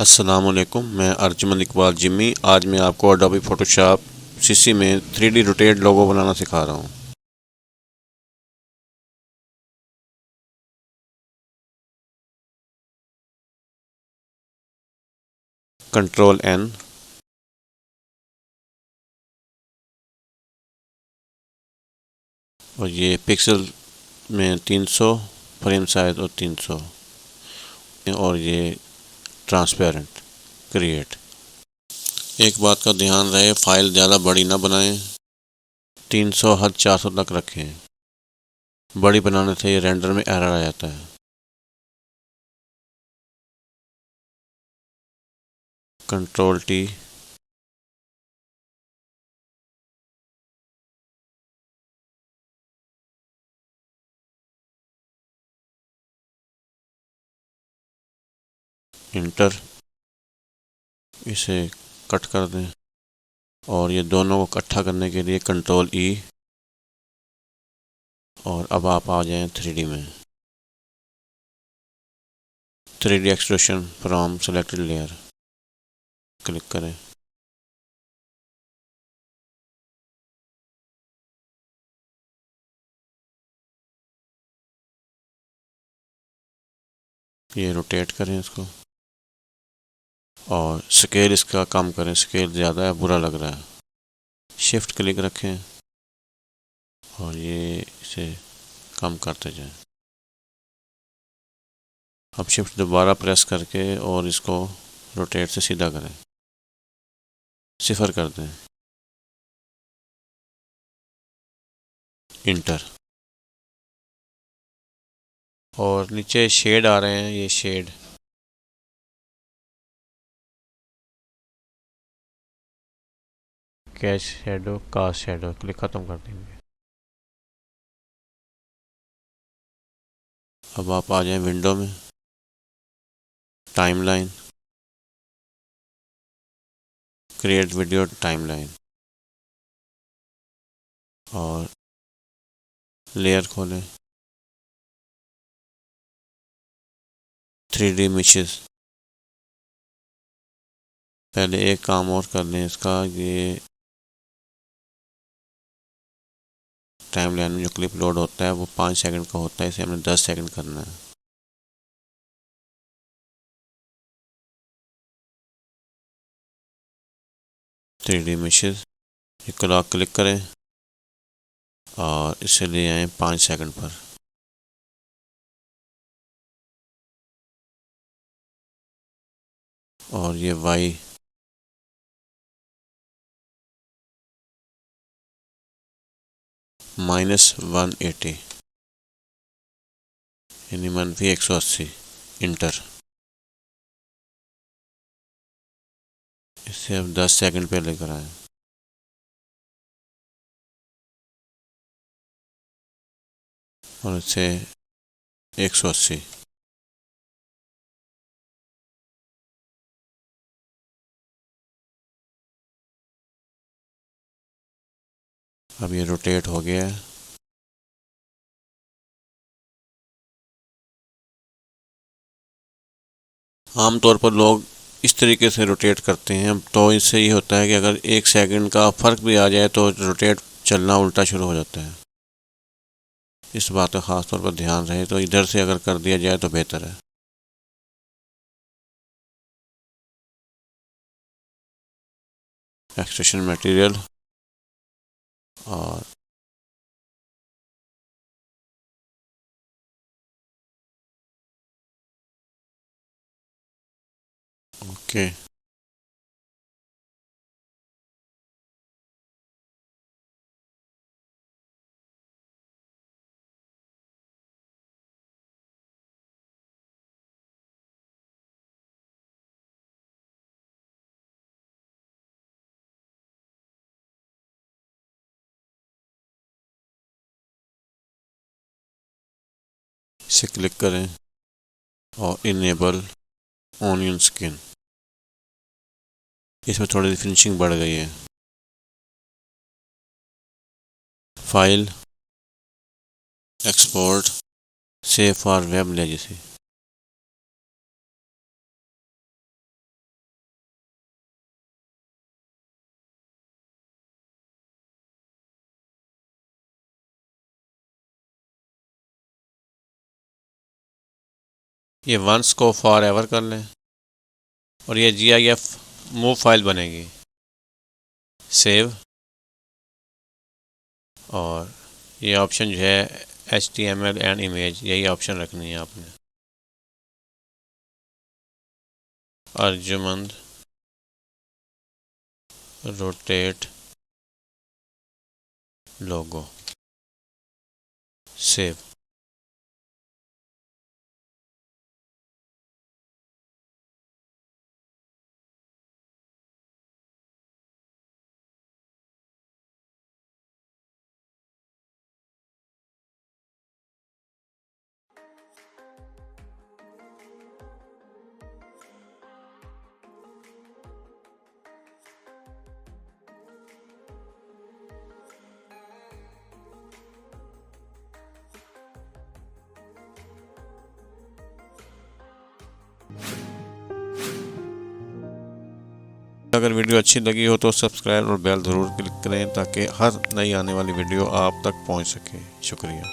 अस्सलामुअलैकुम, मैं अर्जुमन इकबाल जिम्मी। आज मैं आपको अडोबी फ़ोटोशॉप सीसी में 3D रोटेट लोगो बनाना सिखा रहा हूँ। Control N। और ये पिक्सल में 300, फ्रेम साइज और 300, और ये ट्रांसपेरेंट क्रिएट। एक बात का ध्यान रहे, फाइल ज़्यादा बड़ी ना बनाएं, 300 हद 400 तक रखें। बड़ी बनाने से ये रेंडर में एरर आ जाता है। Control T। इंटर। इसे कट कर दें और ये दोनों को इकट्ठा करने के लिए कंट्रोल E। और अब आप आ जाएं 3D में। 3D extrusion from selected layer click करें। ये रोटेट करें इसको और स्केल इसका कम करें, स्केल ज़्यादा है, बुरा लग रहा है। शिफ्ट क्लिक रखें और ये इसे कम करते जाएं। अब शिफ्ट दोबारा प्रेस करके और इसको रोटेट से सीधा करें, सिफर कर दें। इंटर। और नीचे शेड आ रहे हैं, ये shade catch shadow, cast shadow click खत्म कर देंगे। अब आप आ जाएं विंडो में, टाइमलाइन, क्रिएट वीडियो टाइमलाइन, और लेयर खोलें। 3D मिशेस। पहले एक काम और कर लें इसका, ये टाइमलाइन में जो क्लिप लोड होता है वो 5 सेकंड का होता है, इसे हमने 10 सेकंड करना है। थ्री डी मिशेस, ये क्लॉक क्लिक करें और इसे ले आए 5 सेकंड पर। और ये वाई -180 यानी -180। इंटर। इसे अब 10 सेकंड पे लेकर आए और इसे 180। अब ये रोटेट हो गया है। आमतौर पर लोग इस तरीके से रोटेट करते हैं, तो इससे ये होता है कि अगर 1 सेकंड का फ़र्क भी आ जाए तो रोटेट चलना उल्टा शुरू हो जाता है। इस बात का ख़ास तौर पर ध्यान रहे, तो इधर से अगर कर दिया जाए तो बेहतर है। एक्सट्रूशन मटेरियल और ओके। इसे क्लिक करें और इनेबल ऑनियन स्किन। इसमें थोड़ी सी फिनिशिंग बढ़ गई है। File, export, save for web legacy. ये वंस को फॉर एवर कर लें और ये GIF मूव फाइल बनेगी। सेव, और ये ऑप्शन जो है HTML एंड इमेज, यही ऑप्शन रखनी है आपने। अर्जुमंद रोटेट लोगो, सेव। अगर वीडियो अच्छी लगी हो तो सब्सक्राइब और बेल ज़रूर क्लिक करें ताकि हर नई आने वाली वीडियो आप तक पहुंच सके। शुक्रिया।